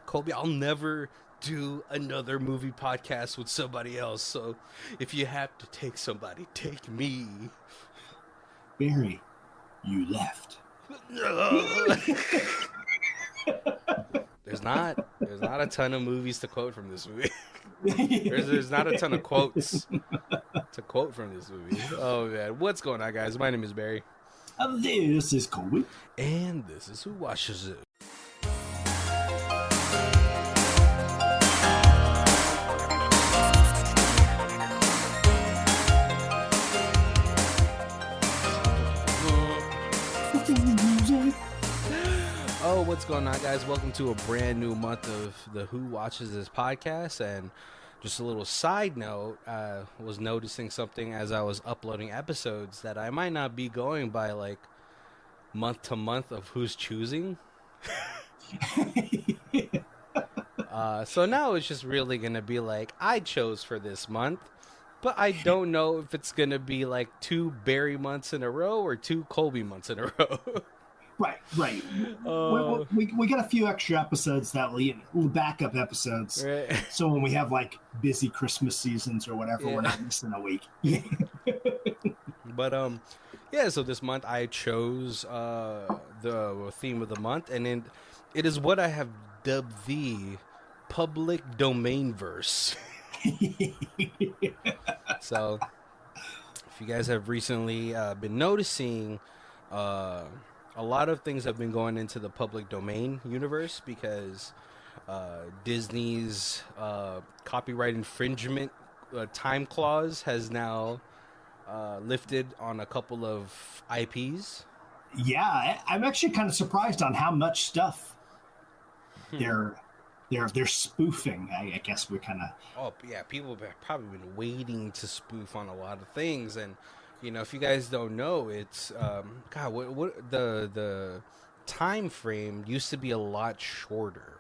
Colby, I'll never do another movie podcast with somebody else. So if you have to take somebody, take me. Barry, you left. There's not a ton of movies to quote from this movie. there's not a ton of quotes to quote from this movie. Oh man, what's going on, guys? My name is Barry. This is Colby. And this is Who Watches It. Oh, what's going on, guys? Welcome to a brand new month of the Who Watches This podcast. And just a little side note, was noticing something as I was uploading episodes that I might not be going by like month to month of who's choosing. So now it's just really going to be like, I chose for this month, but I don't know if it's going to be like 2 Barry months in a row or 2 Colby months in a row. Right. We got a few extra episodes that little backup episodes. Right. So when we have like busy Christmas seasons or whatever, Yeah. we're not missing a week. But yeah. So this month I chose the theme of the month, and it is what I have dubbed the public domain verse. So if you guys have recently been noticing, a lot of things have been going into the public domain universe because Disney's copyright infringement time clause has now lifted on a couple of IPs. Yeah, I'm actually kind of surprised on how much stuff they're spoofing. I guess we're kind of. Oh yeah, people have probably been waiting to spoof on a lot of things, and you know, if you guys don't know, it's God, what the time frame used to be a lot shorter,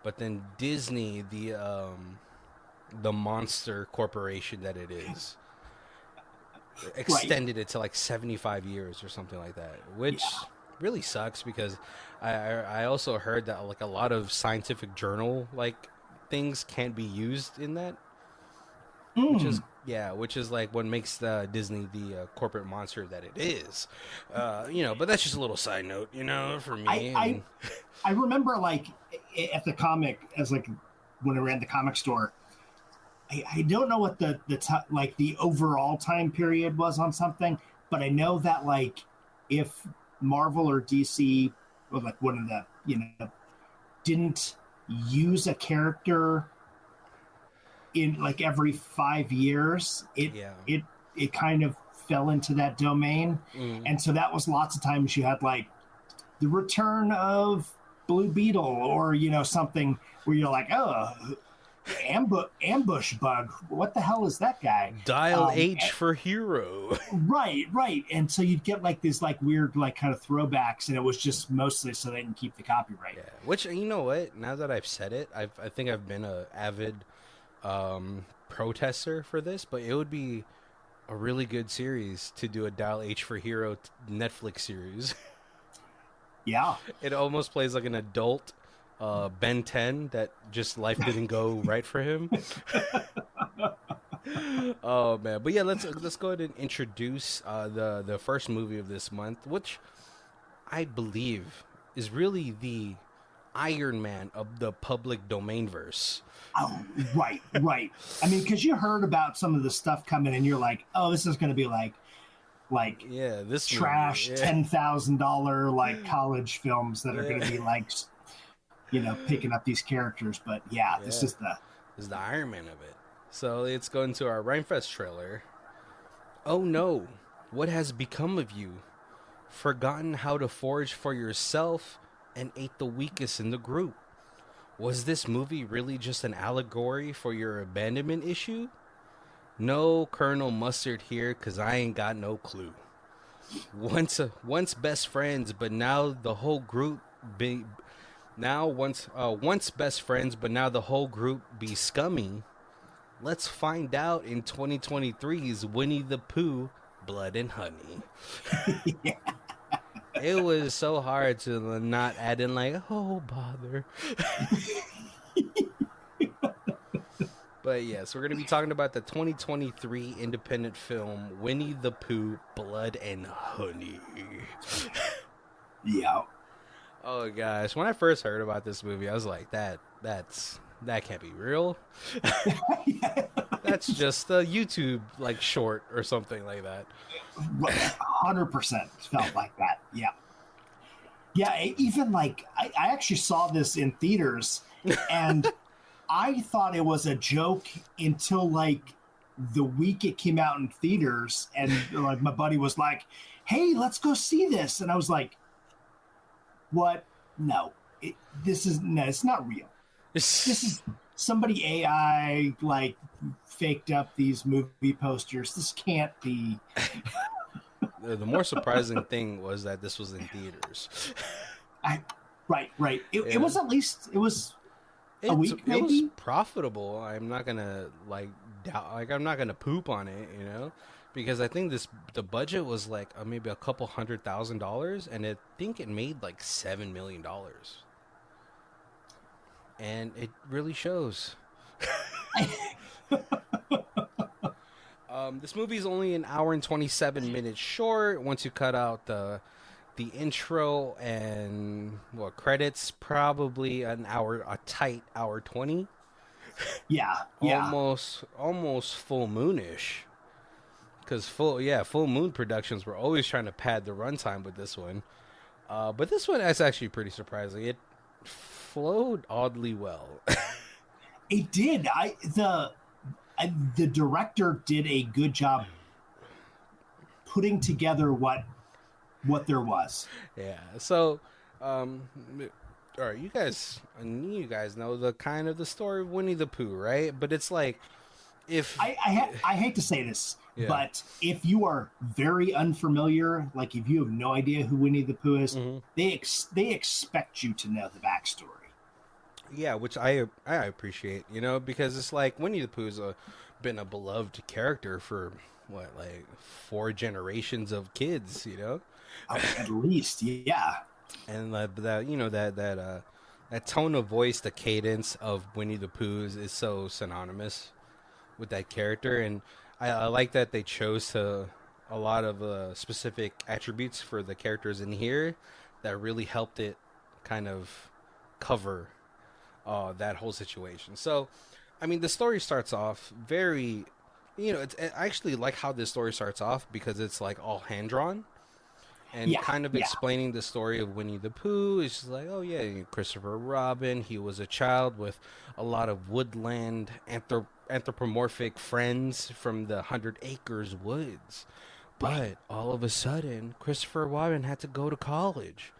but then Disney, the monster corporation that it is, extended it to like 75 years or something like that, which really sucks because I also heard that like a lot of scientific journal like things can't be used in that, which is like what makes Disney the corporate monster that it is, But that's just a little side note, for me. I remember like at the comic as like when I ran the comic store. I don't know what the overall time period was on something, but I know that like if Marvel or DC or like one of the didn't use a character in like every 5 years, it kind of fell into that domain. And so that was lots of times you had like the return of Blue Beetle or something where you're like, oh, ambush bug, what the hell is that guy? Dial H for hero. right. And so you'd get like these like weird like kind of throwbacks, and it was just mostly so they can keep the copyright. Yeah, which, you know what, now that I've said it, I think I've been a avid protester for this, but it would be a really good series to do a Dial H for Hero Netflix series. Yeah. It almost plays like an adult Ben 10 that just life didn't go right for him. Oh man, but yeah, let's go ahead and introduce the first movie of this month, which I believe is really the Iron Man of the public domain verse. Oh, right. I mean, because you heard about some of the stuff coming, and you're like, oh, this is going to be like this trash $10,000 like college films that are going to be like, picking up these characters. But this is the Iron Man of it. So let's go into our Rhymefest trailer. Oh no, what has become of you? Forgotten how to forage for yourself and ate the weakest in the group. Was this movie really just an allegory for your abandonment issue? No Colonel Mustard here, 'cause I ain't got no clue. Once best friends, but now the whole group once best friends, but now the whole group be scummy. Let's find out in 2023's Winnie-the-Pooh, Blood and Honey. It was so hard to not add in like, oh bother. But yes, we're going to be talking about the 2023 independent film Winnie-the-Pooh, Blood and Honey. Yeah. Oh gosh, when I first heard about this movie, I was like, that can't be real. That's just a YouTube like short or something like that. 100% felt like that. Yeah. Yeah, even like I actually saw this in theaters, and I thought it was a joke until like the week it came out in theaters, and like my buddy was like, "Hey, let's go see this," and I was like, "What? No, it's not real. This is somebody AI like faked up these movie posters. This can't be." The more surprising thing was that this was in theaters. Right. It was at least a week, maybe. It was profitable. I'm not gonna like doubt. Like I'm not gonna poop on it, because I think the budget was like maybe a couple $100,000, and I think it made like $7 million, and it really shows. This movie is only an hour and 27 minutes short. Once you cut out the intro and credits, probably a tight hour 20. Yeah. Almost full moonish. Because full moon productions were always trying to pad the runtime with this one. But this one is actually pretty surprising. It flowed oddly well. It did. The director did a good job putting together what there was. Yeah. So, all right, you guys know the kind of the story of Winnie-the-Pooh, right? But it's like, if I hate to say this, but if you are very unfamiliar, like if you have no idea who Winnie-the-Pooh is, they expect you to know the backstory. Yeah, which I appreciate, because it's like Winnie-the-Pooh's been a beloved character for 4 generations of kids, At least, yeah. And that tone of voice, the cadence of Winnie-the-Pooh is so synonymous with that character, and I like that they chose a lot of specific attributes for the characters in here that really helped it kind of cover that whole situation. So, I mean, the story starts off very, I actually like how this story starts off because it's like all hand drawn, and kind of explaining the story of Winnie-the-Pooh. It's just like, oh yeah, Christopher Robin. He was a child with a lot of woodland anthropomorphic friends from the 100 Acres woods, but all of a sudden, Christopher Robin had to go to college.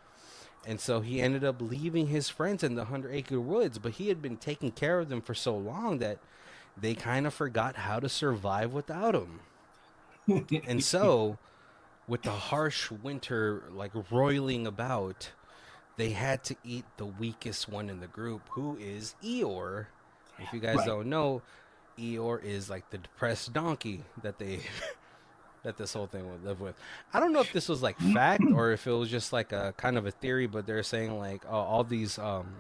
And so he ended up leaving his friends in the 100 Acre Woods, but he had been taking care of them for so long that they kind of forgot how to survive without him. And so, with the harsh winter like roiling about, they had to eat the weakest one in the group, who is Eeyore. If you guys don't know, Eeyore is like the depressed donkey that this whole thing would live with. I don't know if this was like fact or if it was just like a kind of a theory, but they're saying like all these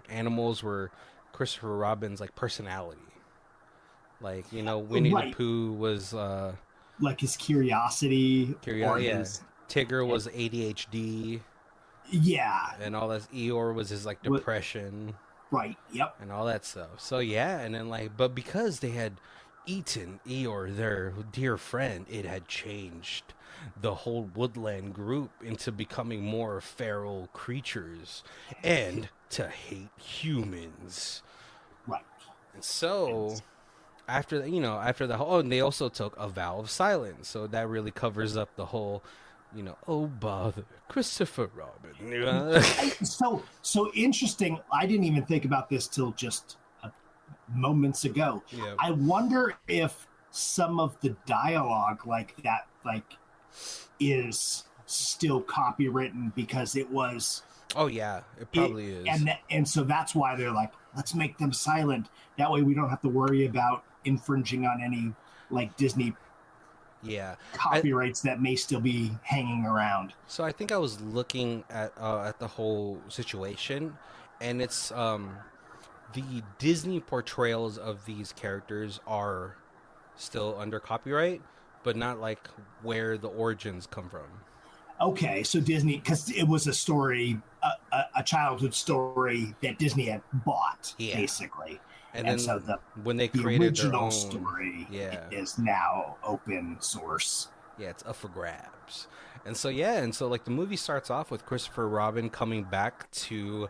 animals were Christopher Robin's like personality. Like, Winnie-the-Pooh was like his curiosity. Tigger was ADHD. Yeah. And all that. Eeyore was his like depression. Right. Yep. And all that stuff. So yeah, and then but because they had eaten Eeyore, their dear friend, it had changed the whole woodland group into becoming more feral creatures and to hate humans. Right. And so after the whole, and they also took a vow of silence, so that really covers up the whole, oh bother, Christopher Robin. So interesting. I didn't even think about this till just moments ago. Yeah. I wonder if some of the dialogue like that is still copywritten because it was. Oh yeah, it probably is. And so that's why they're like, let's make them silent. That way we don't have to worry about infringing on any like Disney Yeah. I copyrights that may still be hanging around. So I think I was looking at the whole situation, and it's the Disney portrayals of these characters are still under copyright, but not like where the origins come from. Okay, so Disney, because it was a story, a childhood story that Disney had bought, Yeah. basically, And and so then when they the created their original own, story yeah, is now open source. yeah, it's up for grabs. And so yeah, and so like the movie starts off with Christopher Robin coming back to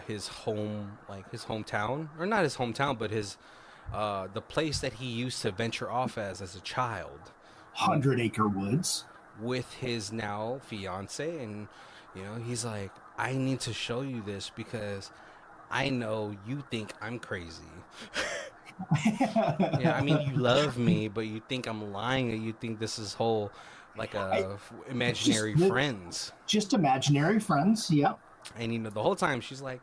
his home, like his hometown, or not his hometown, but his the place that he used to venture off as a child, w- 100 Acre Woods. with his now fiance, and he's like, I need to show you this because I know you think I'm crazy. Yeah, I mean, you love me, but you think I'm lying, or you think this is whole like I, just imaginary friends. just imaginary friends. Yep. And the whole time she's like,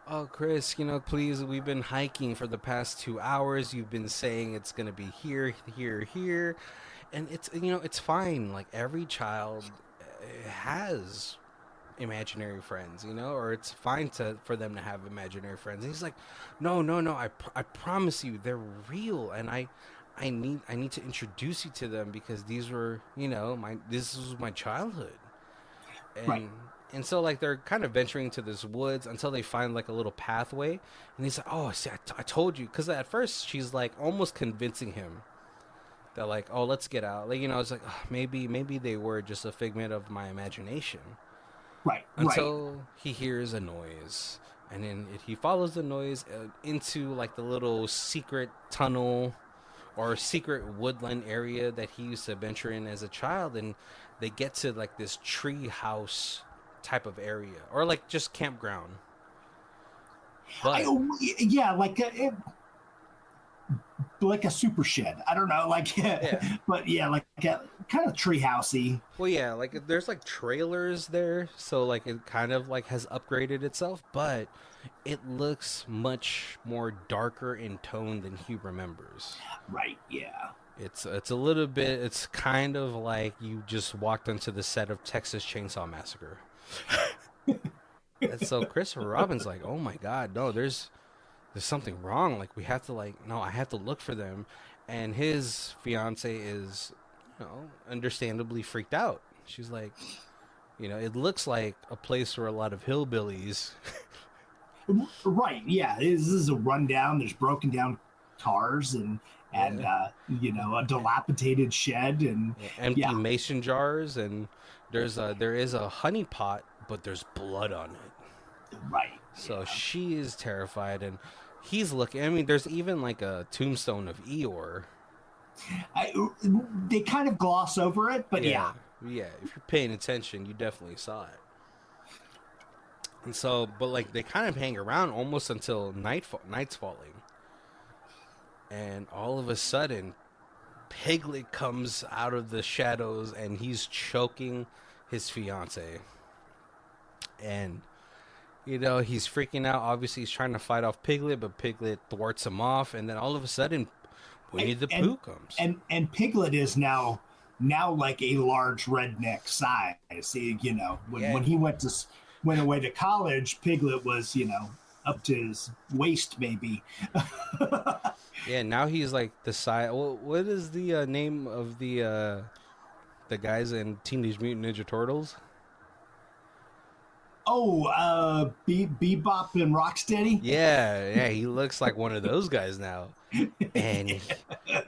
"Oh, Chris, please, we've been hiking for the past 2 hours. You've been saying it's gonna be here, here, here, and it's fine. Like every child has imaginary friends, or it's fine for them to have imaginary friends." And he's like, "No, no, no. I promise you, they're real, and I need to introduce you to them because these were, this was my childhood." Right. And so like they're kind of venturing into this woods until they find like a little pathway, and he's like, "Oh, see, I told you." Because at first she's like almost convincing him that like, "Oh, let's get out." Like it's like, "Oh, maybe they were just a figment of my imagination." Right. Right. Until he hears a noise, and then he follows the noise into like the little secret tunnel or secret woodland area that he used to venture in as a child, and they get to like this tree house type of area, or like just campground. I, But yeah, like a super shed. I don't know, yeah, but yeah, like a, kind of treehousey. well, yeah, like there's like trailers there, so like it kind of like has upgraded itself, but it looks much more darker in tone than he remembers. Right. Yeah. It's a little bit. It's kind of like you just walked onto the set of Texas Chainsaw Massacre. And so Christopher Robin's like, "Oh my God, no, there's something wrong. Like we have to no, I have to look for them." And his fiance is, understandably freaked out. She's like, it looks like a place where a lot of hillbillies. Right. Yeah. This is a rundown. There's broken down cars and Yeah, a dilapidated shed and yeah, empty yeah. mason jars, and there is a honey pot, but there's blood on it. Right. So Yeah. she is terrified, and he's looking. I mean, there's even like a tombstone of Eeyore. I, they kind of gloss over it, but Yeah, yeah. yeah. If you're paying attention, you definitely saw it. And so, but like they kind of hang around almost until night's falling, and all of a sudden, Piglet comes out of the shadows, and he's choking his fiance, and he's freaking out. Obviously, he's trying to fight off Piglet, but Piglet thwarts him off, and then all of a sudden, Winnie the and Pooh comes. and Piglet is now like a large redneck size. See, Yeah, when he went away to college, Piglet was up to his waist maybe. yeah. Now he's like the size. Well, what is the name of the guys in Teenage Mutant Ninja Turtles? Oh, Bebop and Rocksteady. Yeah, yeah. He looks like one of those guys now. And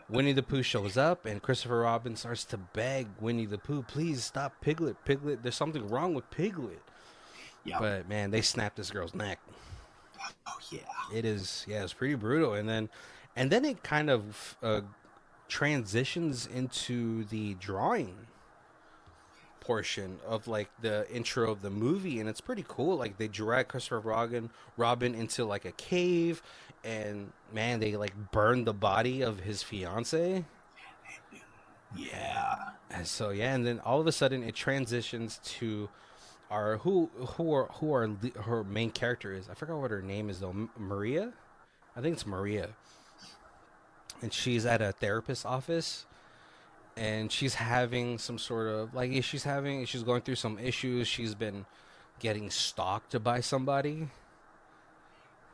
Winnie the Pooh shows up, and Christopher Robin starts to beg Winnie the Pooh, "Please stop Piglet. Piglet, there's something wrong with Piglet." Yeah. But man, they snapped this girl's neck. Oh yeah. It is, yeah, it's pretty brutal. And then it kind of transitions into the drawing portion of like the intro of the movie, and it's pretty cool. Like they drag Christopher Robin into like a cave, and man, they like burn the body of his fiance. Yeah. And so yeah, and then all of a sudden it transitions to our who are her main character is. I forgot what her name is though. Maria, I think it's Maria, and she's at a therapist's office, and she's having some sort of like she's going through some issues. She's been getting stalked by somebody,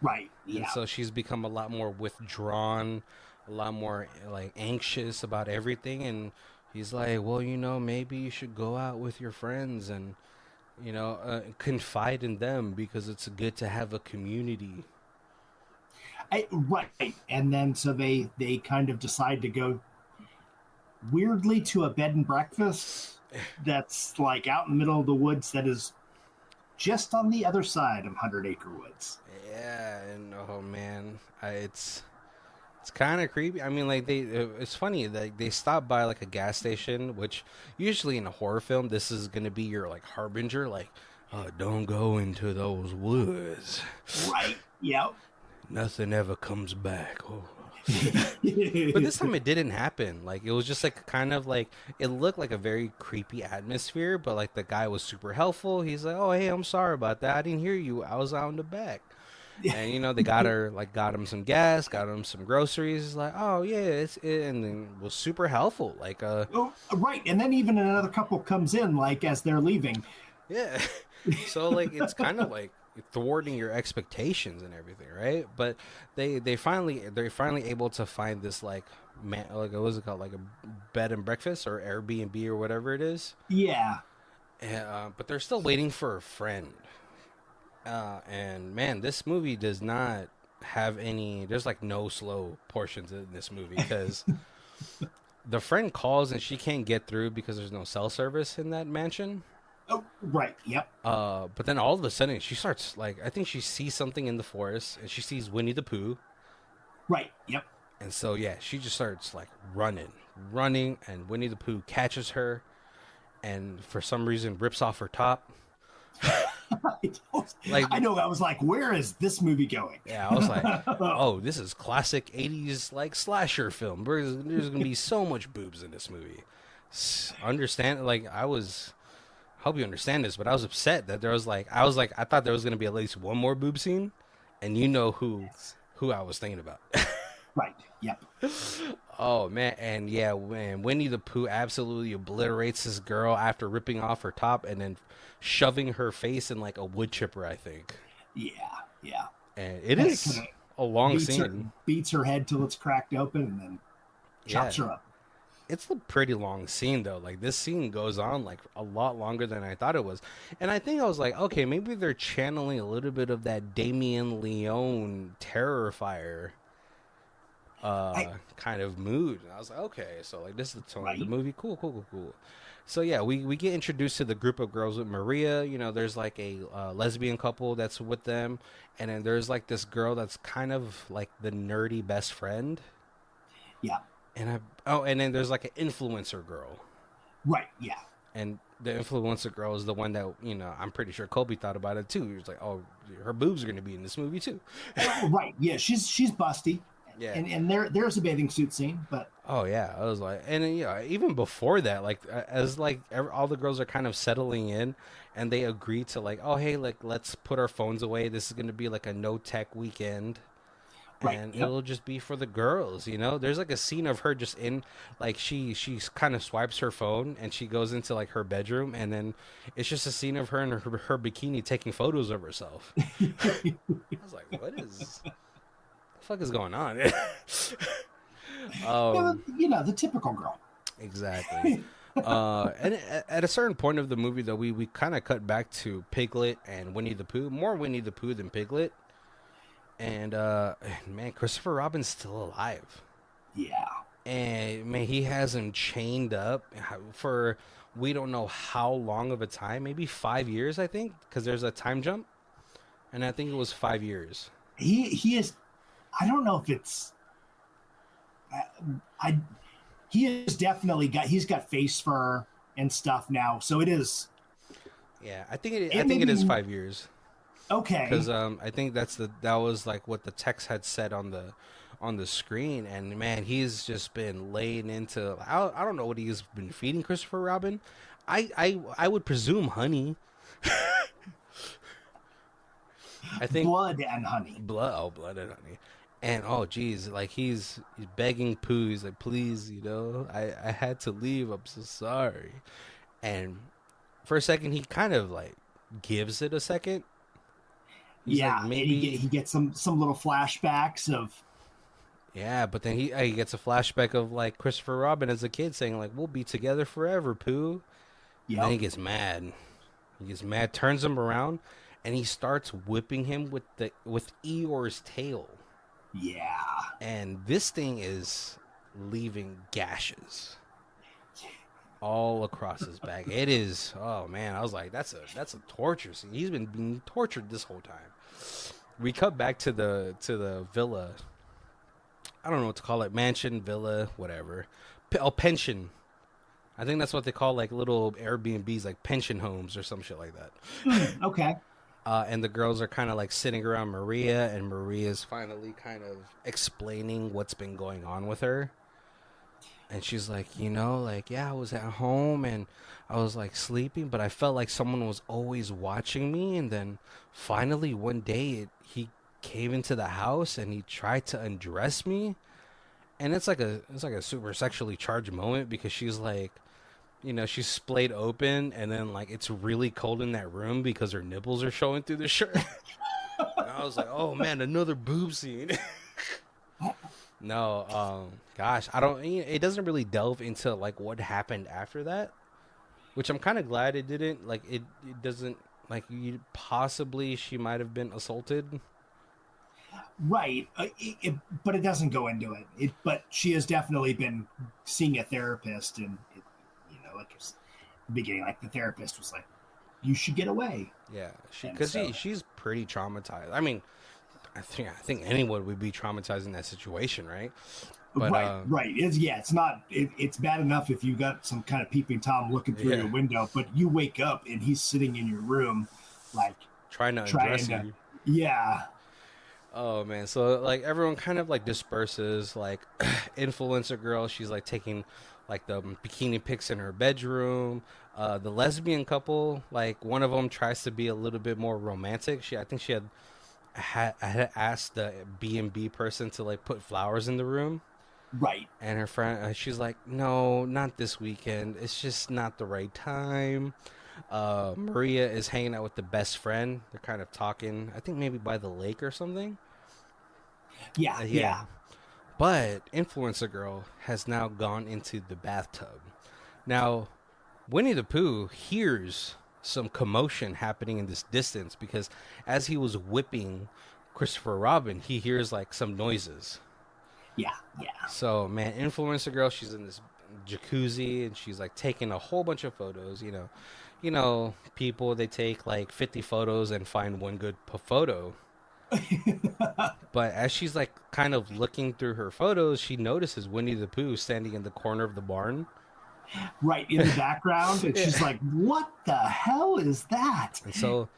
Right. and Yeah. so she's become a lot more withdrawn, a lot more like anxious about everything. And he's like, well, maybe you should go out with your friends and confide in them because it's good to have a community. Right. And then so they kind of decide to go weirdly to a bed and breakfast that's like out in the middle of the woods that is just on the other side of 100 Acre Woods. Yeah, and oh man, it's kind of creepy. I mean, like it's funny that they stop by like a gas station, which usually in a horror film, this is gonna be your like harbinger, like, don't go into those woods. Right. Yep. Nothing ever comes back. Oh. But this time it didn't happen. Like it was just like kind of like it looked like a very creepy atmosphere, but like the guy was super helpful. He's like, "Oh, hey, I'm sorry about that. I didn't hear you. I was out in the back." And they got him some gas, got him some groceries. He's like, "Oh yeah, and then was super helpful." Like Oh, right. And then even another couple comes in like as they're leaving. yeah. So like it's kind of like thwarting your expectations and everything, right? But they're finally able to find this like like what was it called, like a bed and breakfast or Airbnb or whatever it is. Yeah. But they're still waiting for a friend. And man, this movie does not have any. There's like no slow portions in this movie because the friend calls and she can't get through because there's no cell service in that mansion. Oh, right. Yep. But then all of a sudden she starts like I think she sees something in the forest and she sees Winnie-the-Pooh. Right. Yep. And so yeah, she just starts like running, and Winnie-the-Pooh catches her, and for some reason rips off her top. I know. I was like, where is this movie going? Yeah, I was like, oh, this is classic 80s like slasher film. There's gonna be so much boobs in this movie. Understand? Like I hope you understand this, but I was upset that I thought there was gonna be at least one more boob scene, and who I was thinking about. Right. Yep. Oh man, and yeah, when Winnie the Pooh absolutely obliterates this girl after ripping off her top and then shoving her face in like a wood chipper, I think. Yeah. Yeah. And it is a long scene. Beats her head till it's cracked open and then chops her up. It's a pretty long scene though. Like this scene goes on like a lot longer than I thought it was. And I think I was like, okay, maybe they're channeling a little bit of that Damien Leone Terrifier kind of mood. And I was like, okay, so like this is the tone of the movie. Cool. So yeah, we get introduced to the group of girls with Maria. There's like a lesbian couple that's with them, and then there's like this girl that's kind of like the nerdy best friend. Yeah. And then there's like an influencer girl. Right. Yeah. And the influencer girl is the one that I'm pretty sure Colby thought about it too. He was like, oh, her boobs are going to be in this movie too. Right. Yeah. She's busty. Yeah. And there's a bathing suit scene, but oh yeah, I was like, and then, even before that, like as like all the girls are kind of settling in, and they agree to like, oh hey, like let's put our phones away. This is gonna be like a no tech weekend, and it'll just be for the girls. There's like a scene of her just in like she's kind of swipes her phone and she goes into like her bedroom, and then it's just a scene of her in her bikini taking photos of herself. I was like, what is? Fuck is going on? The typical girl. Exactly. And at a certain point of the movie, though, we kind of cut back to Piglet and Winnie-the-Pooh. More Winnie-the-Pooh than Piglet. And man, Christopher Robin's still alive. Yeah. And man, he has him chained up for we don't know how long of a time. Maybe 5 years, I think, because there's a time jump, and I think it was 5 years. He is. I don't know if it's. He has definitely he's got face fur and stuff now, so it is. Yeah, I think it is 5 years. Okay. Because I think that was like what the text had said on the screen, and man, he's just been laying into. I don't know what he's been feeding Christopher Robin. I would presume honey. I think blood and honey. Blood and honey. And oh geez, like he's begging Pooh. He's like, please, I had to leave. I'm so sorry. And for a second, he kind of like gives it a second. He's like, Yeah, and maybe, he gets some little flashbacks of yeah. But then he gets a flashback of like Christopher Robin as a kid saying like, we'll be together forever, Pooh. And then yep, he gets mad. He gets mad, turns him around, and he starts whipping him with Eeyore's tail. yeah, And this thing is leaving gashes all across his back. It is. Oh man, I was like, that's a torture scene. He's been being tortured this whole time. We cut back to the villa. I don't know what to call it. Mansion, villa, whatever. Pension. I think that's what they call like little Airbnbs, like pension homes or some shit like that. okay, And the girls are kind of like sitting around Maria, and Maria's finally kind of explaining what's been going on with her. And she's like, like, yeah, I was at home and I was like sleeping, but I felt like someone was always watching me. And then finally one day he came into the house and he tried to undress me. And it's like a super sexually charged moment because she's like, she's splayed open and then like it's really cold in that room because her nipples are showing through the shirt. And I was like, oh man, another boob scene. No, gosh, I don't. It doesn't really delve into like what happened after that, which I'm kind of glad it didn't. Like, it doesn't like you possibly she might have been assaulted. right. But it doesn't go into it. But she has definitely been seeing a therapist, and like it's the beginning, like the therapist was like, "You should get away," Yeah, and because so she's pretty traumatized. I mean, I think anyone would be traumatized in that situation, right? But right, right. It's not. It's bad enough if you got some kind of peeping tom looking through yeah, your window, but you wake up and he's sitting in your room, like trying to trying undress to, you. yeah, Oh man, so like everyone kind of like disperses. Like influencer girl, she's like taking like the bikini pics in her bedroom. The lesbian couple, like one of them tries to be a little bit more romantic. I think I had asked the B&B person to like put flowers in the room, right. and her friend, she's like, no, not this weekend. It's just not the right time. Maria is hanging out with the best friend. They're kind of talking. I think maybe by the lake or something. Yeah, Yeah. yeah. But Influencer Girl has now gone into the bathtub. Now, Winnie the Pooh hears some commotion happening in this distance because as he was whipping Christopher Robin, he hears like some noises. Yeah, yeah. So, man, Influencer Girl, she's in this jacuzzi and she's like taking a whole bunch of photos. People they take like 50 photos and find one good photo. But as she's like kind of looking through her photos, she notices Winnie the Pooh standing in the corner of the barn. Right in the background, and Yeah. she's like, "What the hell is that?" And so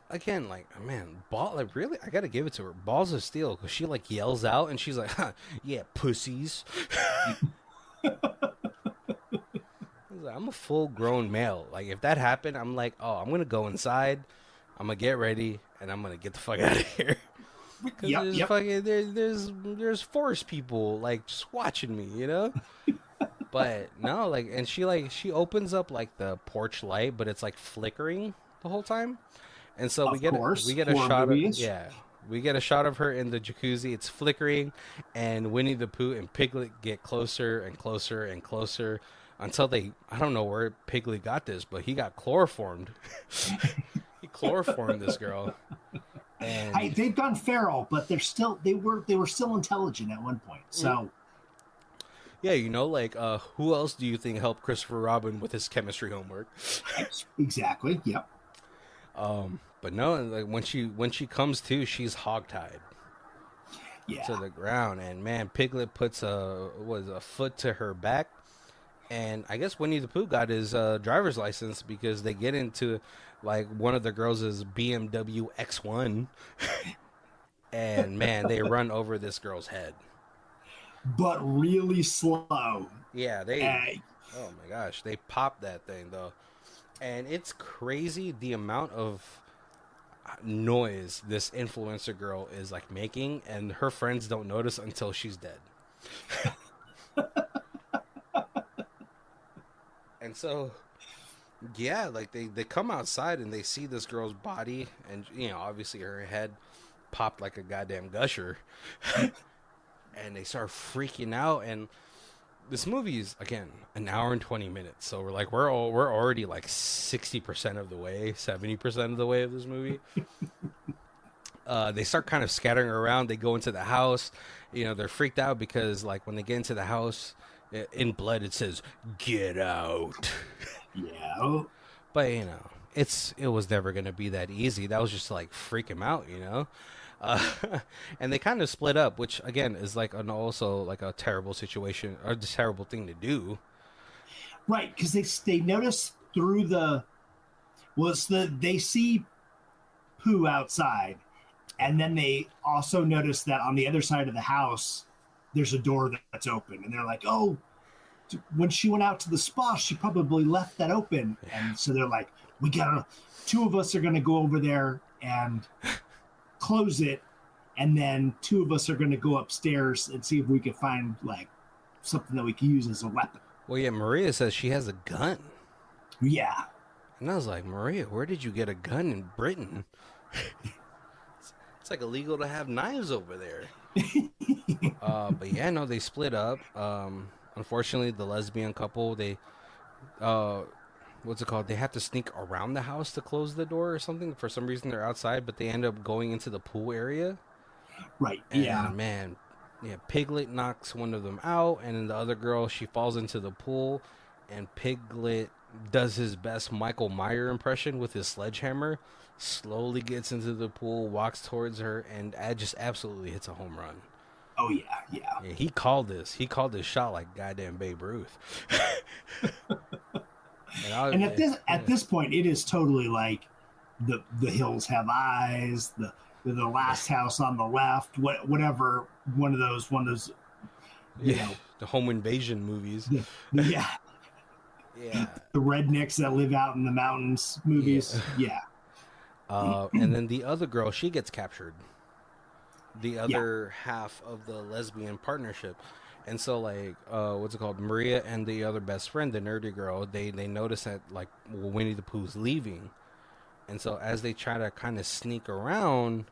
again, like man, ball like really, I gotta give it to her. Balls of steel, because she like yells out and she's like, huh, "Yeah, pussies." I was like, I'm a full grown male. Like if that happened, I'm like, oh, I'm gonna go inside. I'm gonna get ready and I'm gonna get the fuck out of here. Cause Yep, there's yep. fucking there's forest people like just watching me. But no, and she opens up like the porch light, but it's like flickering the whole time. And so we Of get course, we get a horror shot of movies. yeah, we get a shot of her in the jacuzzi. It's flickering, and Winnie the Pooh and Piglet get closer and closer and closer until I don't know where Piglet got this, but he got chloroformed. He chloroformed this girl, Hey, and they've gone feral, but they were still intelligent at one point. So yeah, who else do you think helped Christopher Robin with his chemistry homework? exactly, yep, But no, like when she comes to, she's hogtied to yeah. the ground, and man, Piglet puts a foot to her back, and I guess Winnie the Pooh got his driver's license because they get into like one of the girls' BMW X1, and man, they run over this girl's head. But really slow. Yeah, Uh, oh my gosh, they popped that thing though, and it's crazy the amount of noise this influencer girl is like making, and her friends don't notice until she's dead. And so, yeah, like they come outside and they see this girl's body, and obviously her head popped like a goddamn gusher, and they start freaking out. And this movie is, again, an hour and 20 minutes, so we're already like 60% of the way, 70% of the way of this movie. They start kind of scattering around. They go into the house. They're freaked out because, like, when they get into the house, in blood it says "Get out." Yeah. But it was never gonna be that easy. That was just to, like, freak him out, and they kind of split up, which again is like also like a terrible situation or a terrible thing to do. Right, because they notice through they see Pooh outside, and then they also notice that on the other side of the house there's a door that's open, and they're like, oh, when she went out to the spa she probably left that open. And so they're like, two of us are gonna go over there and close it, and then two of us are going to go upstairs and see if we can find like something that we can use as a weapon. Well, yeah, Maria says she has a gun. Yeah. And I was like, Maria, where did you get a gun in Britain? It's like illegal to have knives over there. But yeah, no, they split up. Unfortunately, the lesbian couple, they what's it called? They have to sneak around the house to close the door or something. For some reason, they're outside, but they end up going into the pool area. Right. And, yeah. Man, yeah. Piglet knocks one of them out, and then the other girl, she falls into the pool, and Piglet does his best Michael Myers impression with his sledgehammer. Slowly gets into the pool, walks towards her, and just absolutely hits a home run. Oh yeah. He called this. He called this shot like goddamn Babe Ruth. And at this point, it is totally like the hills have eyes. The last house on the left, whatever one of those, the home invasion movies. Yeah. The rednecks that live out in the mountains movies. Yeah. And then the other girl, she gets captured. The other half of the lesbian partnership. And so, like, what's it called? Maria and the other best friend, the nerdy girl, they notice that, like, Winnie-the-Pooh's leaving. And so as they try to kind of sneak around,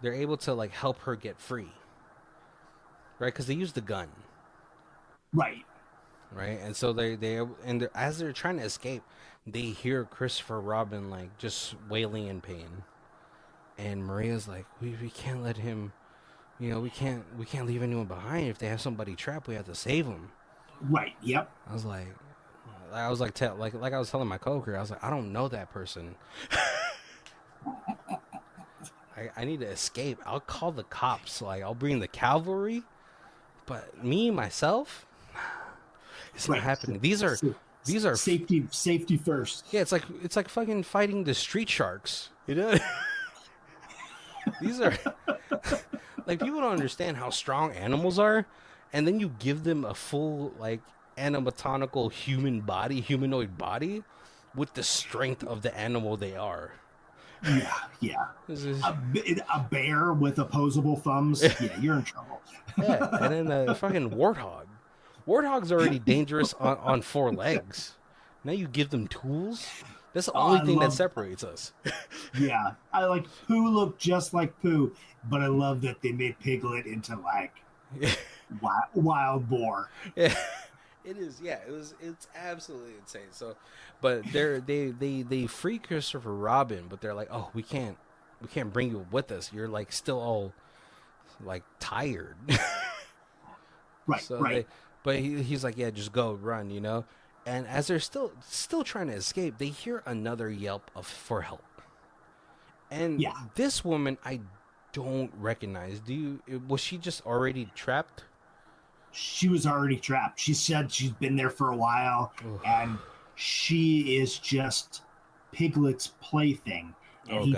they're able to, like, help her get free. Right? Because they use the gun. Right. And so as they're trying to escape, they hear Christopher Robin, like, just wailing in pain. And Maria's like, we can't let him... we can't leave anyone behind. If they have somebody trapped, we have to save them. Right. Yep. I was like I was telling my coworker, I was like, I don't know that person. I need to escape. I'll call the cops. Like, I'll bring the cavalry, but me myself, it's not happening. These are safety first. Yeah, it's like fucking fighting the street sharks. These are. Like, people don't understand how strong animals are, and then you give them a full, like, anatomical humanoid body with the strength of the animal they are. Yeah. A bear with opposable thumbs. Yeah, you're in trouble. Yeah, and then a fucking warthog. Warthog's already dangerous on four legs. Now you give them tools? That's the only thing that separates us. Yeah. I like Pooh looked just like Pooh, but I love that they made Piglet into like wild boar. Yeah. It is, yeah. It's absolutely insane. So, but they free Christopher Robin, but they're like, oh, we can't bring you with us. You're like still all like tired. Right. So right. But he's like, yeah, just go run, And as they're still trying to escape, they hear another yelp for help. And this woman, I don't recognize. Was she just already trapped? She was already trapped. She said she's been there for a while, and she is just Piglet's plaything. And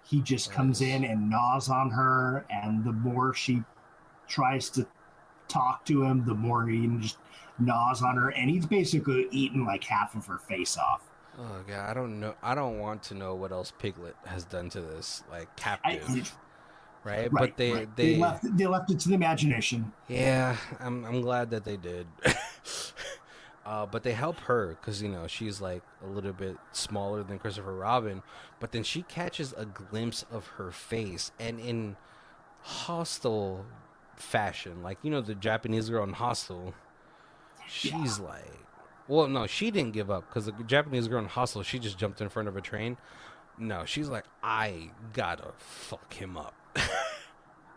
he just comes in and gnaws on her, and the more she tries to talk to him, the more he just gnaws on her, and he's basically eaten like half of her face off. Oh god, I don't know. I don't want to know what else Piglet has done to this like I, captive, right? right, But right. they They left it to the imagination. yeah, I'm glad that they did. But they help her because she's like a little bit smaller than Christopher Robin, but then she catches a glimpse of her face, and in hostile fashion, like the Japanese girl in Hostel, Yeah, she's like, well, no, she didn't give up because the Japanese girl in Hostel, she just jumped in front of a train. No, she's like, I gotta fuck him up.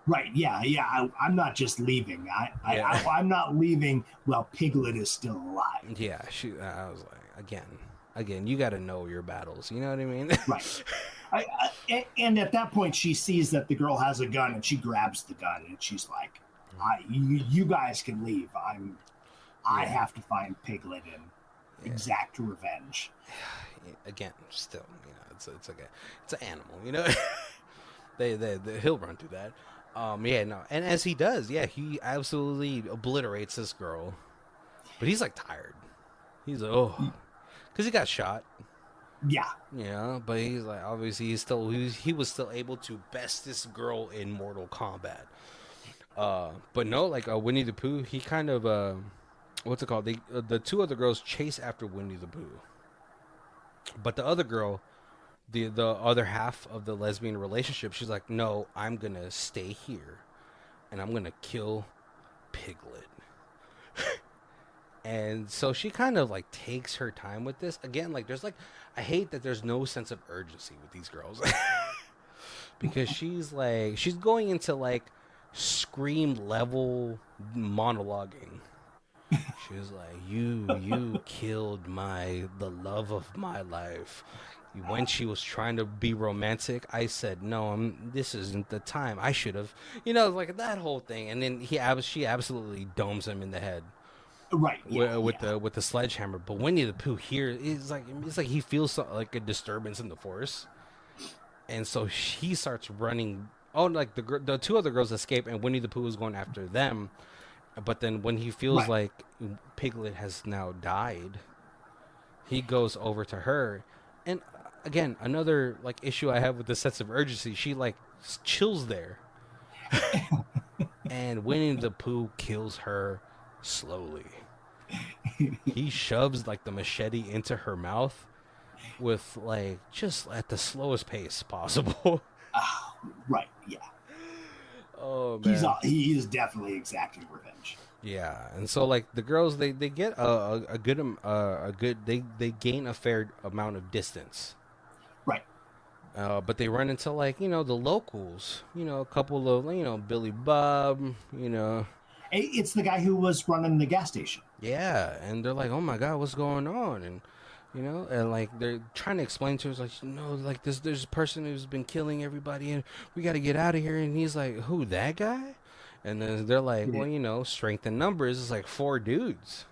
right. Yeah, yeah. I'm not just leaving. Yeah. I'm not leaving while Piglet is still alive. Yeah, I was like, again, you got to know your battles. You know what I mean? Right. And at that point, she sees that the girl has a gun, and she grabs the gun, and she's like, you guys can leave. I Yeah, have to find Piglet and yeah. exact revenge. Again, still, it's like it's an animal. He'll run through that. Yeah, no, and as he does, yeah, he absolutely obliterates this girl, but he's like tired. He's like, oh, because he got shot. Yeah. Yeah, but he's like, obviously he was still able to best this girl in Mortal Kombat. But no, like Winnie the Pooh, he kind of what's it called? The two other girls chase after Winnie the Pooh, but the other girl, the other half of the lesbian relationship, she's like, no, I'm gonna stay here, and I'm gonna kill Piglet. And so she kind of like takes her time with this. Again, like there's like I hate that there's no sense of urgency with these girls. Because she's going into like scream level monologuing. She's like, you killed the love of my life. When she was trying to be romantic, I said, no, this isn't the time. I should have, like that whole thing. And then she absolutely domes him in the head Right. Yeah. with Yeah. the sledgehammer. But Winnie the Pooh here is like, it's like he feels like a disturbance in the force, and so he starts running. Oh, like the two other girls escape, and Winnie the Pooh is going after them. But then when he feels Right. like Piglet has now died, he goes over to her. And again, another like issue I have with the sense of urgency, she like chills there. And Winnie the Pooh kills her slowly. He shoves like the machete into her mouth with like just at the slowest pace possible. Right. Yeah. Oh man. He is definitely exacting revenge. Yeah, and so like the girls, they get a good they gain a fair amount of distance. Right. But they run into like the locals, a couple of Billy Bob, It's the guy who was running the gas station. yeah, and they're like, oh my god, what's going on? And and like they're trying to explain to us like, like there's a person who's been killing everybody, and we got to get out of here. And he's like, who, that guy? And then they're like, well, strength in numbers is like 4 dudes.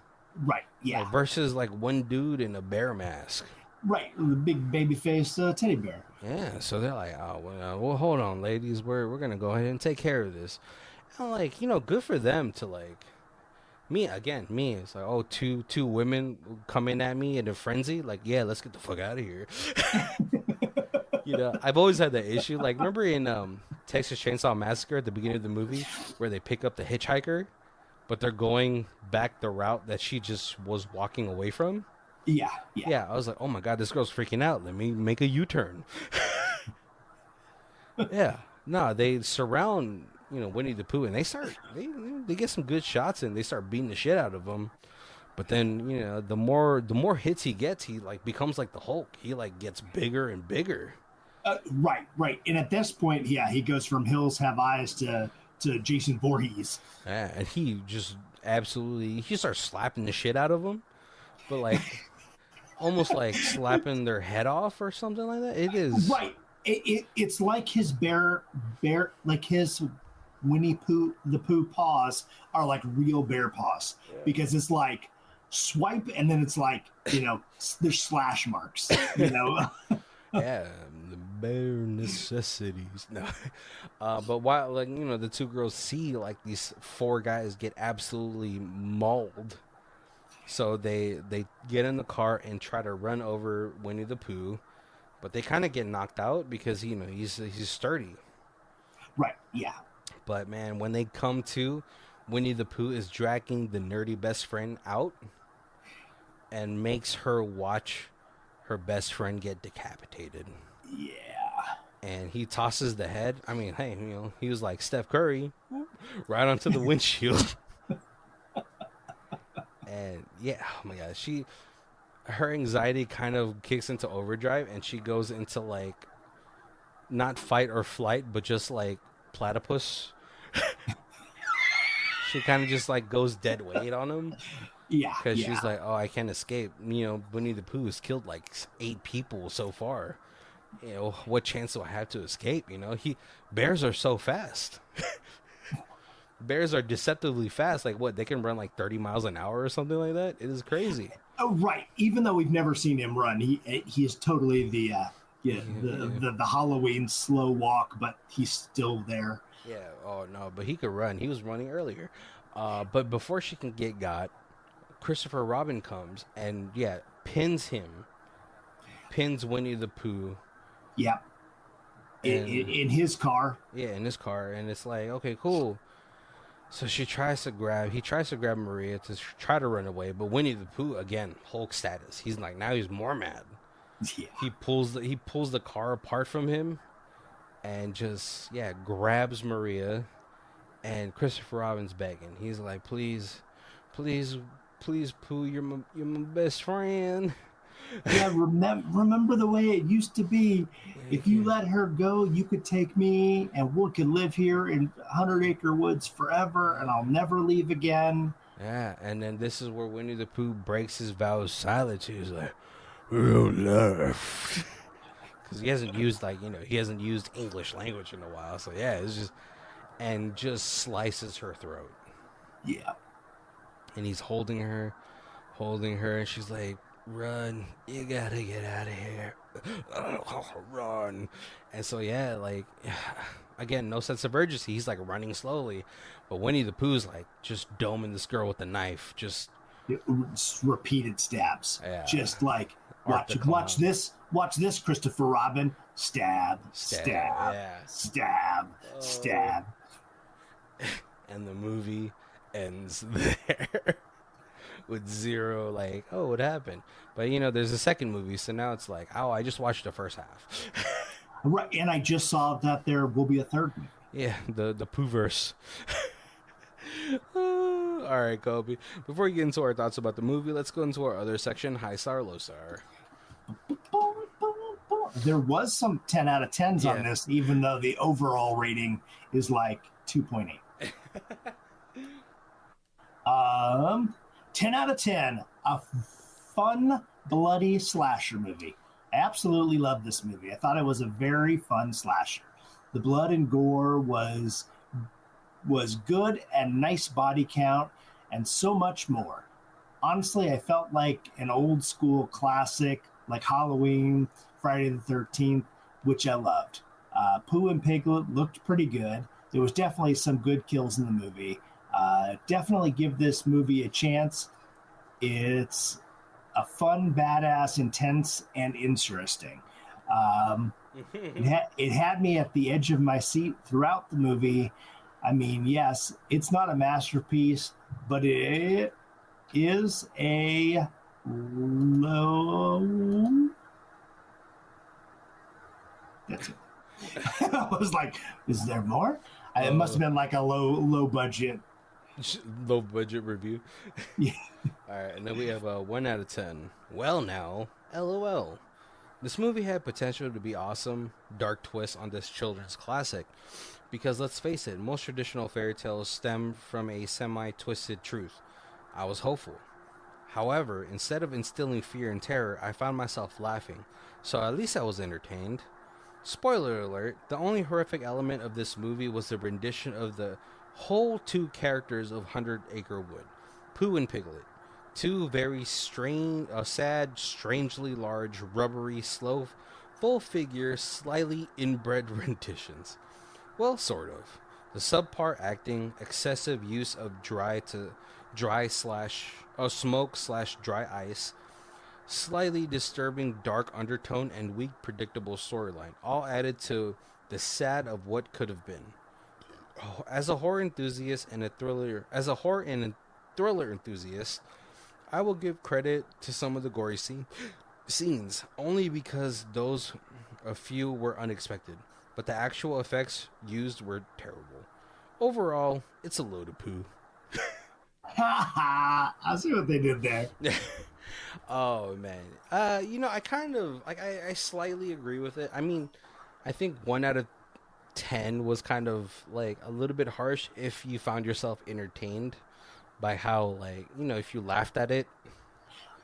Right. Yeah. Like, versus like 1 dude in a bear mask. Right. The big baby face teddy bear. Yeah. So they're like, oh, well, hold on, ladies. We're going to go ahead and take care of this. And like, good for them to like, me. It's like, oh, two women coming at me in a frenzy. Like, yeah, let's get the fuck out of here. I've always had that issue. Like, remember in Texas Chainsaw Massacre at the beginning of the movie where they pick up the hitchhiker, but they're going back the route that she just was walking away from? Yeah. Yeah. Yeah, I was like, oh my god, this girl's freaking out. Let me make a U-turn. Yeah. No, they surround, Winnie the Pooh, and they get some good shots, and they start beating the shit out of him. But then, the more hits he gets, he like becomes like the Hulk. He like gets bigger and bigger. Right. Right. And at this point, yeah, he goes from Hills Have Eyes to Jason Voorhees. Yeah, and he starts slapping the shit out of them, but like almost like slapping their head off or something like that. It is right. It's like his like his Winnie the Pooh paws are like real bear paws, because it's like swipe, and then it's like there's slash marks. Yeah, the bare necessities. No, but while like the 2 girls see like these 4 guys get absolutely mauled, So they get in the car and try to run over Winnie the Pooh, but they kind of get knocked out because he's sturdy. Right. Yeah. But man, when they come to, Winnie the Pooh is dragging the nerdy best friend out and makes her watch her best friend get decapitated. Yeah. And he tosses the head. I mean, hey, he was like Steph Curry, right onto the windshield. And yeah, oh my god, her anxiety kind of kicks into overdrive, and she goes into like not fight or flight, but just like platypus. She kind of just like goes dead weight on him. Yeah. Because Yeah. she's like, oh, I can't escape. Winnie the Pooh has killed like 8 people so far. What chance do I have to escape? Bears are so fast. Bears are deceptively fast. Like what? They can run like 30 miles an hour or something like that. It is crazy. Oh, right. Even though we've never seen him run, he is totally the Halloween slow walk, but he's still there. Yeah. Oh no, but he could run. He was running earlier. But before she can get got, Christopher Robin comes and pins Winnie the Pooh. Yeah. In his car. Yeah, in his car, and it's like, okay, cool. So he tries to grab Maria to try to run away, but Winnie the Pooh again, Hulk status. He's like, now he's more mad. Yeah. He pulls the car apart from him, and just grabs Maria, and Christopher Robin's begging. He's like, please, Pooh, you're my best friend. Yeah, remember the way it used to be. If you let her go, you could take me, and we could live here in 100 Acre Woods forever, and I'll never leave again. Yeah, and then this is where Winnie the Pooh breaks his vow of silence. He's like, real love. Because he hasn't used English language in a while. So it's just slices her throat. Yeah. And he's holding her, and she's like, run, you gotta get out of here. Run. And so again, no sense of urgency. He's like running slowly, but Winnie the Pooh's like just doming this girl with a knife, just repeated stabs. Yeah. Just like watch this, Christopher Robin. Stab. Yeah. Stab. And the movie ends there. With zero, like, oh, what happened? But there's a second movie, so now it's like, oh, I just watched the first half. Right, and I just saw that there will be a third movie. Yeah, the Poohverse. All right, Kobe. Before we get into our thoughts about the movie, let's go into our other section, High Star, Low Star. There was some 10 out of 10s on this, even though the overall rating is like 2.8. 10 out of 10, a fun, bloody slasher movie. I absolutely loved this movie. I thought it was a very fun slasher. The blood and gore was good, and nice body count, and so much more. Honestly, I felt like an old school classic, like Halloween, Friday the 13th, which I loved. Pooh and Piglet looked pretty good. There was definitely some good kills in the movie. Definitely give this movie a chance. It's a fun, badass, intense, and interesting. It had me at the edge of my seat throughout the movie. I mean, yes, it's not a masterpiece, but it is a low. That's it. I was like, is there more? It must have been like a low budget. Low budget review. Yeah. All right, and then we have a 1 out of 10. Well, now, LOL. This movie had potential to be awesome, dark twist on this children's classic. Because let's face it, most traditional fairy tales stem from a semi-twisted truth. I was hopeful. However, instead of instilling fear and terror, I found myself laughing. So at least I was entertained. Spoiler alert, the only horrific element of this movie was the rendition of the whole 2 characters of 100 Acre Wood, Pooh and Piglet. 2 very sad, strangely large, rubbery, slow, full-figure, slightly inbred renditions. Well, sort of. The subpar acting, excessive use of dry to smoke slash dry ice, slightly disturbing dark undertone, and weak predictable storyline, all added to the sad of what could have been. As a horror enthusiast and a thriller enthusiast, I will give credit to some of the gory scenes only because those a few were unexpected, but the actual effects used were terrible. Overall, it's a load of poo. Ha ha! I see what they did there. Oh man, I kind of like I slightly agree with it. I mean, I think 1 out of 10 was kind of like a little bit harsh if you found yourself entertained by how, like, if you laughed at it.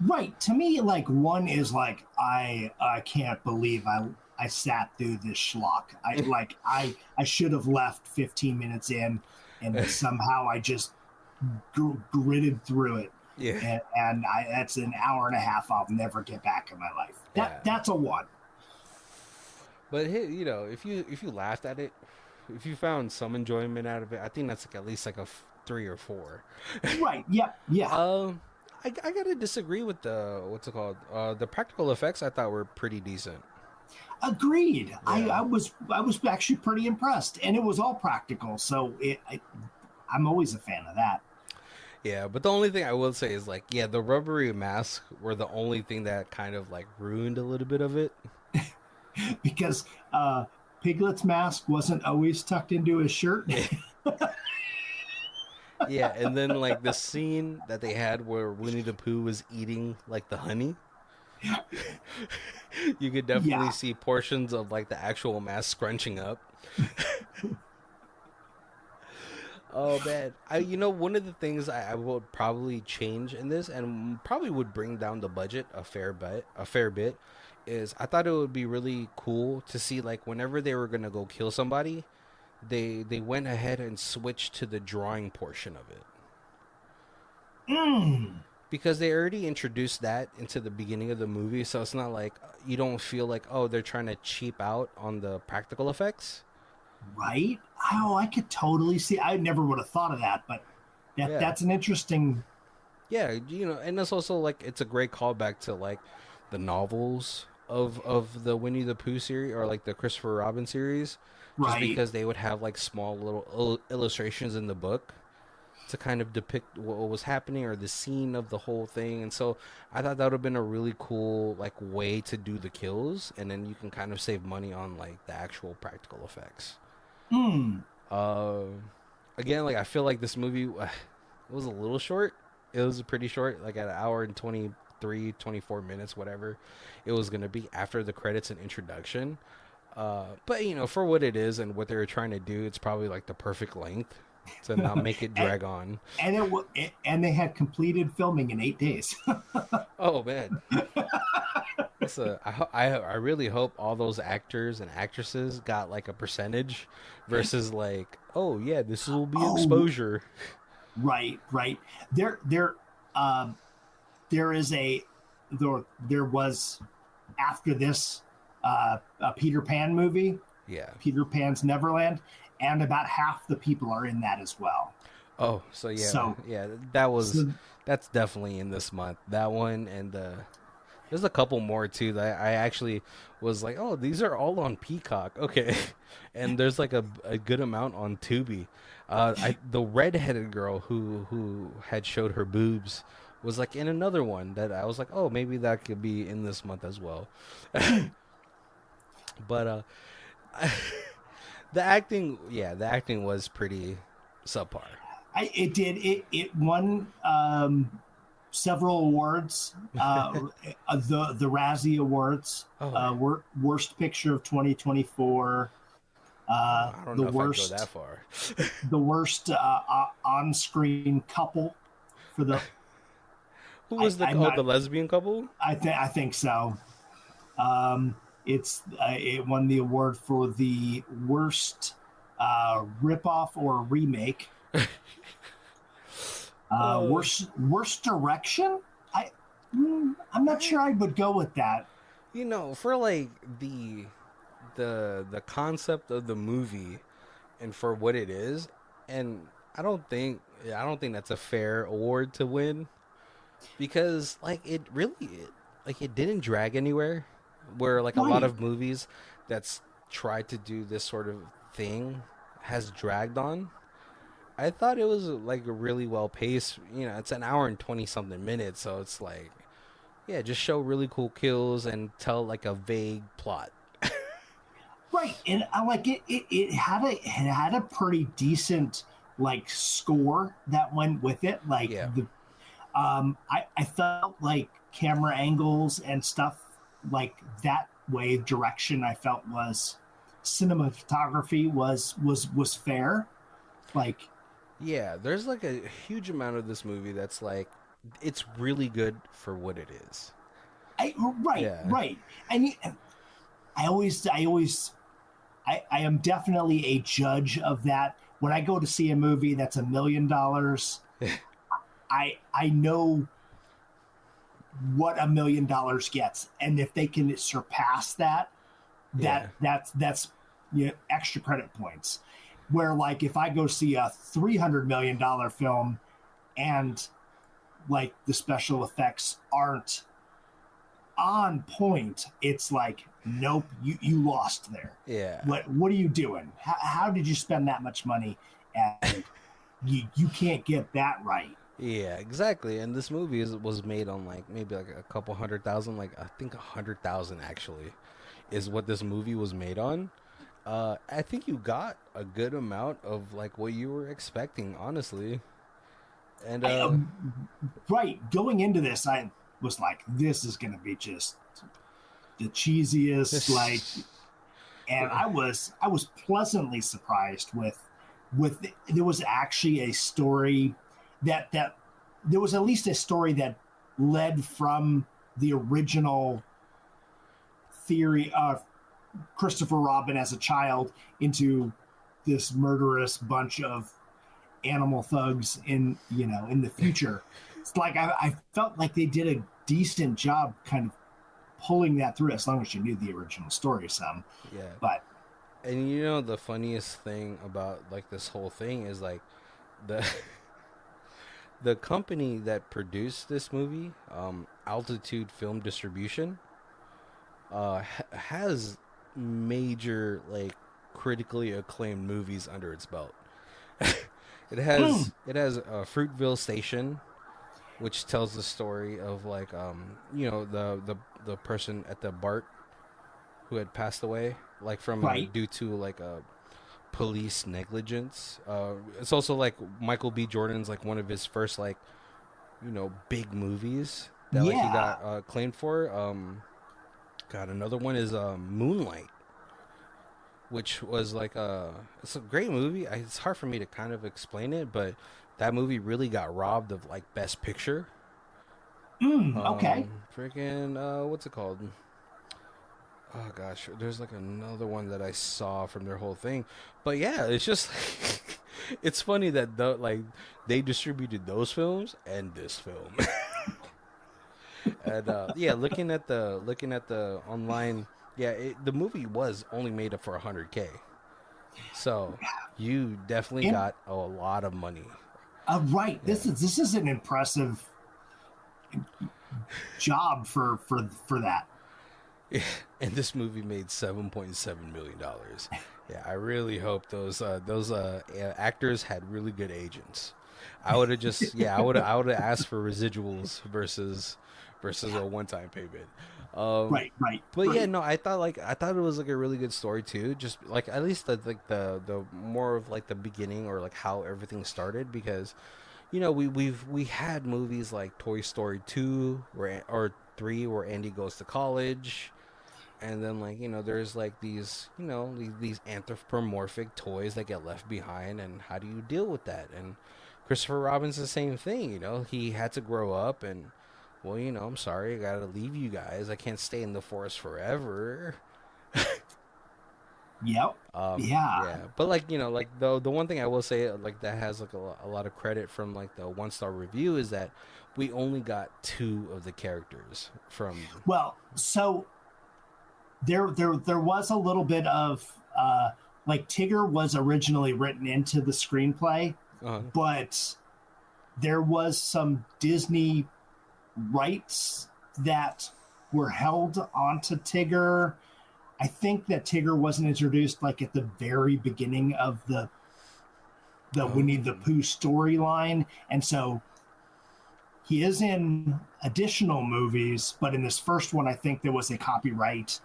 Right. To me, like one is like I can't believe I sat through this schlock. I should have left 15 minutes in, and somehow I just gritted through it. Yeah. And that's an hour and a half I'll never get back in my life. That's a one. But hey, if you laughed at it, if you found some enjoyment out of it, I think that's like at least like a 3 or 4. Right. Yep. Yeah. I gotta disagree with the what's it called? The practical effects I thought were pretty decent. Agreed. Yeah. I was actually pretty impressed, and it was all practical. So I'm always a fan of that. Yeah, but the only thing I will say is like, yeah, the rubbery masks were the only thing that kind of like ruined a little bit of it. Because Piglet's mask wasn't always tucked into his shirt. Yeah, and then like the scene that they had where Winnie the Pooh was eating like the honey, you could definitely see portions of like the actual mask scrunching up. Oh man, one of the things I would probably change in this, and probably would bring down the budget a fair bit, is I thought it would be really cool to see like whenever they were gonna go kill somebody, they went ahead and switched to the drawing portion of it. Because they already introduced that into the beginning of the movie, so it's not like you don't feel like, oh, they're trying to cheap out on the practical effects. Right? Oh, I could totally see. I never would have thought of that, but that's an interesting. Yeah, and it's also like it's a great callback to like the novels of the Winnie the Pooh series, or like the Christopher Robin series, just Right. because they would have like small little illustrations in the book to kind of depict what was happening or the scene of the whole thing. And so I thought that would have been a really cool like way to do the kills, and then you can kind of save money on like the actual practical effects. Uh, Again, like I feel like this movie was a little short. It was pretty short, like at an hour and 24 minutes, whatever it was gonna be after the credits and introduction. But for what it is and what they were trying to do, it's probably like the perfect length to not make it drag on. And they had completed filming in 8 days. Oh man, I really hope all those actors and actresses got like a percentage versus like, oh yeah, this will be exposure. Right. Um, there was after this a Peter Pan movie, Yeah. Peter Pan's Neverland, and about half the people are in that as well. Oh, so yeah, So- yeah, So that's definitely in this month. That one, and there's a couple more too that I actually was like, oh, these are all on Peacock, okay, and there's like a good amount on Tubi. The redheaded girl who had showed her boobs was like in another one that I was like, oh, maybe that could be in this month as well. But the acting was pretty subpar. it won several awards, the Razzie Awards, worst picture of 2024. I don't know The if worst, I'd go that far. the worst on-screen couple for the. Who was the lesbian couple? I think so. It won the award for the worst ripoff or remake. Worst direction. I'm not sure I would go with that. For like the concept of the movie and for what it is, and I don't think that's a fair award to win because like it didn't drag anywhere. Where like a lot Right. of movies that's tried to do this sort of thing has dragged on. I thought it was like really well paced. You know, it's an hour and 20 something minutes, so it's like, yeah, just show really cool kills and tell like a vague plot. Right, and I like it. It had a pretty decent like score that went with it. Like Yeah, I felt like camera angles and stuff like that way direction. I felt was cinematography was fair. Like yeah. There's like a huge amount of this movie that's like, it's really good for what it is. I right Yeah, right, and I am definitely a judge of that. When I go to see a movie that's $1 million, I know what $1 million gets, and if they can surpass that, yeah, that's extra credit points. Where like if I go see a $300 million film and like the special effects aren't on point, it's like nope, you lost there. yeah. What are you doing? How did you spend that much money and you can't get that right? Yeah, exactly. And this movie was made on like maybe like a couple 100,000, like I think 100,000 actually, is what this movie was made on. I think you got a good amount of like what you were expecting, honestly. And I, right, going into this, I was like, this is going to be just the cheesiest, like, and I was pleasantly surprised with there was actually a story that there was at least a story that led from the original theory of Christopher Robin as a child into this murderous bunch of animal thugs in the future. It's like I felt like they did a decent job kind of pulling that through as long as you knew the original story some. yeah. But And you know the funniest thing about like this whole thing is like the the company that produced this movie, Altitude Film Distribution, has major like critically acclaimed movies under its belt. It has Fruitville Station, which tells the story of like the person at the BART who had passed away like from right, due to like a police negligence. It's also like Michael B. Jordan's like one of his first like big movies that like he yeah, got claimed for. God, another one is Moonlight, which was like it's a great movie. It's hard for me to kind of explain it, but that movie really got robbed of like Best Picture. okay, Freaking what's it called? Oh gosh, there's like another one that I saw from their whole thing, but yeah, it's just it's funny that like they distributed those films and this film. And yeah, looking at the online, yeah, the movie was only made up for 100K. So you definitely and got a lot of money. right. Yeah. This is an impressive job for that. And this movie made $7.7 million. Yeah, I really hope those actors had really good agents. I would have just I would have asked for residuals versus a one time payment. Um, Right, right, but yeah, right. no, I thought it was like a really good story too. Just like at least the more of like the beginning or like how everything started because we had movies like Toy Story 2 or 3 where Andy goes to college, and then like there's like these anthropomorphic toys that get left behind, and how do you deal with that? And Christopher Robin's the same thing. He had to grow up, and well, I'm sorry, I gotta leave you guys. I can't stay in the forest forever. Yep. Yeah. Yeah, but like like the one thing I will say like that has like a lot of credit from like the 1-star review is that we only got two of the characters from. Well, so there was a little bit of like Tigger was originally written into the screenplay but there was some Disney rights that were held onto Tigger. I think that Tigger wasn't introduced like at the very beginning of the Winnie-the-Pooh storyline, and so he is in additional movies, but in this first one, I think there was a copyright.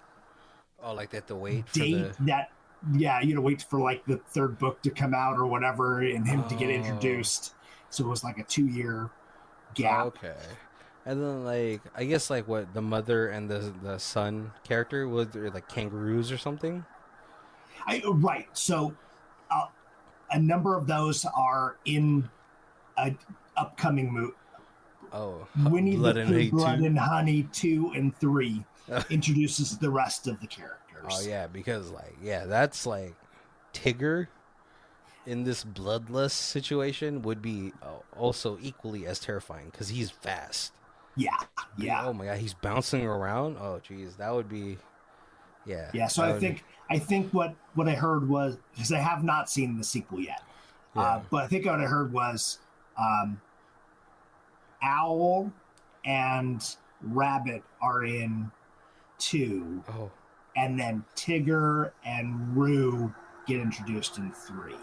Oh, like they have to wait date for that. Yeah, you know, wait for like the third book to come out or whatever, and him to get introduced. So it was like a 2-year gap. Okay. And then, like, I guess, like, what, the mother and the son character, was there, like, kangaroos or something? Right. So a number of those are in a upcoming movie. Oh, Winnie-the-Pooh, Blood and Honey 2 and 3 introduces the rest of the characters. Oh, yeah, because, like, yeah, that's, like, Tigger in this bloodless situation would be also equally as terrifying because he's fast. Yeah. Oh my god, he's bouncing around. Oh jeez, that would be, yeah. So I think what I heard was, because I have not seen the sequel yet, but I think what I heard was Owl and Rabbit are in 2, and then Tigger and Roo get introduced in 3.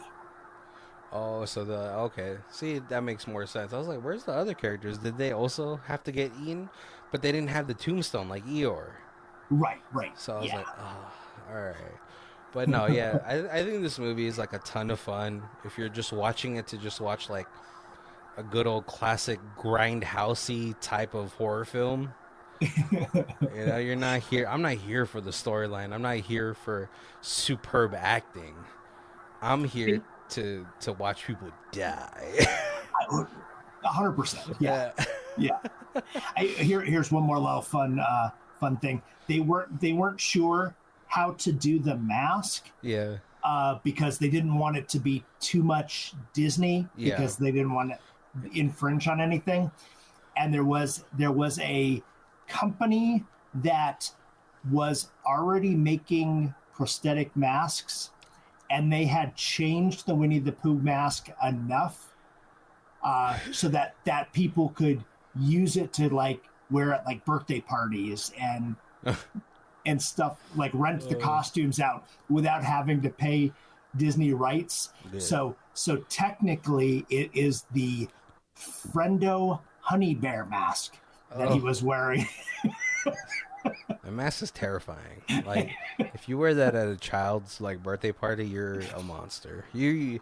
Oh, so okay. See, that makes more sense. I was like, where's the other characters? Did they also have to get eaten? But they didn't have the tombstone like Eeyore. Right. So I was like, oh, all right. But no, yeah, I think this movie is like a ton of fun. If you're just watching it to just watch like a good old classic grindhousey type of horror film. You know, you're not here. I'm not here for the storyline. I'm not here for superb acting. I'm here to watch people die. 100%. Yeah. Here's one more little fun thing. They weren't sure how to do the mask. Yeah. Because they didn't want it to be too much Disney. Yeah. Because they didn't want to infringe on anything. And there was a company that was already making prosthetic masks, and they had changed the Winnie-the-Pooh mask enough so that people could use it to like wear at like birthday parties and stuff, like rent the costumes out without having to pay Disney rights. Yeah. So technically it is the Friendo Honey Bear mask that he was wearing. The mask is terrifying. Like, if you wear that at a child's like birthday party, you're a monster. And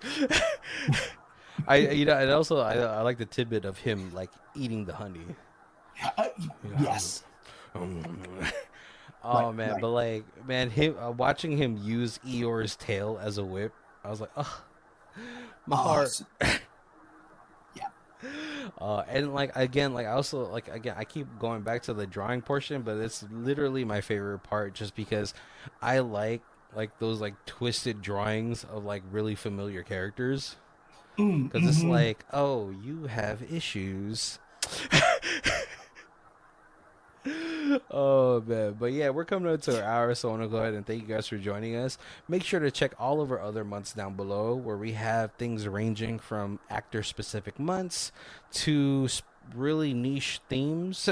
also I like the tidbit of him like eating the honey. Yes. Oh man, right. But like, man, him watching him use Eeyore's tail as a whip, I was like, oh, my heart. And like again, like I also like again, I keep going back to the drawing portion, but it's literally my favorite part, just because I like those like twisted drawings of like really familiar characters, because it's like, oh, you have issues. Oh man, but yeah, we're coming up to an hour, so I want to go ahead and thank you guys for joining us. Make sure to check all of our other months down below, where we have things ranging from actor specific months to really niche themes.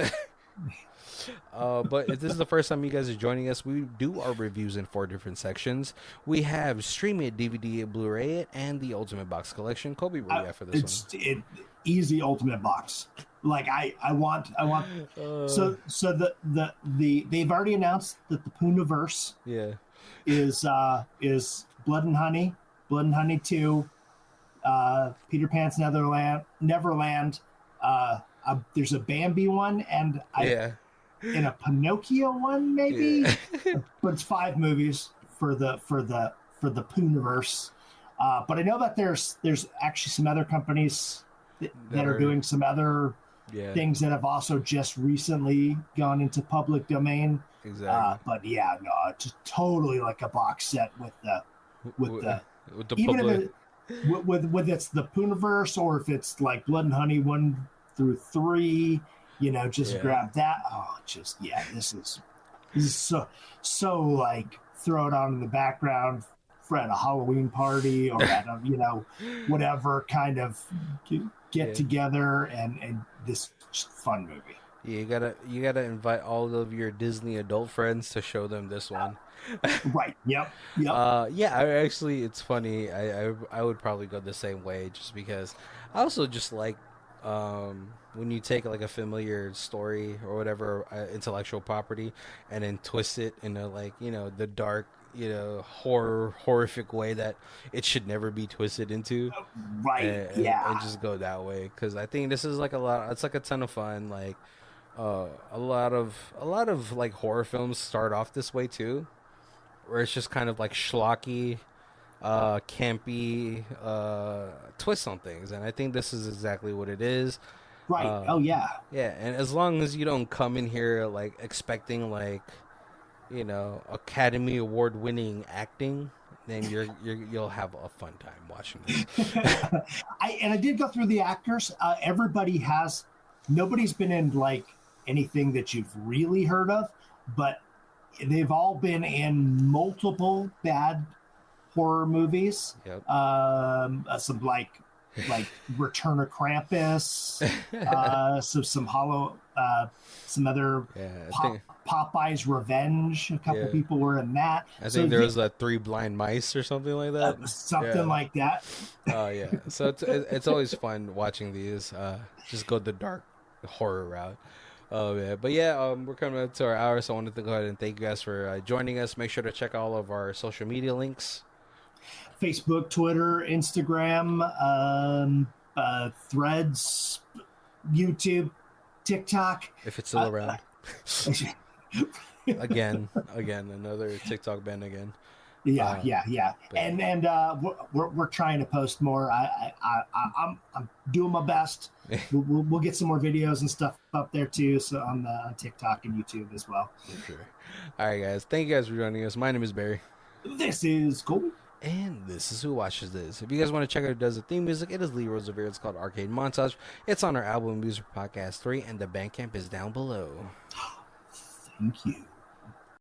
But if this is the first time you guys are joining us, we do our reviews in 4 different sections. We have Stream It, DVD it, Blu-ray it, and the Ultimate Box Collection. Kobe, what do you have for this one? Easy Ultimate Box. Like I want. So they've already announced that the Poohniverse is Blood and Honey, 2, Peter Pan's Neverland. There's a Bambi one, and and a Pinocchio one maybe, but it's 5 movies for the Poohniverse. But I know that there's actually some other companies that are doing some other things that have also just recently gone into public domain. Exactly. But yeah, no, it's just totally like a box set with the even public. If with it's the Poohniverse, or if it's like Blood and Honey 1 through 3, you know, just grab that. Oh, just this is so like throw it on in the background at a Halloween party or at a, whatever kind of get together, and this fun movie. Yeah, you gotta invite all of your Disney adult friends to show them this one. Right. Yep. Yep. Yeah, it's funny. I would probably go the same way, just because I also just like when you take like a familiar story or whatever, intellectual property, and then twist it in a, like, the dark, horrific way that it should never be twisted into, Right. and just go that way. Because I think this is like a lot. It's like a ton of fun. Like a lot of like horror films start off this way too, where it's just kind of like schlocky, campy, twists on things, and I think this is exactly what it is. Right. Uh, Oh yeah. yeah, and as long as you don't come in here like expecting like, Academy Award winning acting, then you'll have a fun time watching this. I did go through the actors. Nobody's been in like anything that you've really heard of, but they've all been in multiple bad horror movies. Yep. Some like Return of Krampus, some other Yeah, I think Popeye's Revenge. A couple people were in that. I think there was Three Blind Mice or something like that. Something like that. Oh yeah, so it's always fun watching these. Just go the dark horror route. Oh yeah, but yeah, we're coming up to our hour, so I wanted to go ahead and thank you guys for joining us. Make sure to check all of our social media links: Facebook, Twitter, Instagram, Threads, YouTube, TikTok. if it's still around. Again, another TikTok ban again. Yeah. And we're trying to post more. I'm doing my best. We'll get some more videos and stuff up there too. So on TikTok and YouTube as well. For sure. All right, guys. Thank you guys for joining us. My name is Barry. This is Colby. And this is Who Watches This. If you guys want to check out who does the theme music, it is Lee Rosevere. It's called Arcade Montage. It's on our album Music Podcast 3, and the Bandcamp is down below. Thank you.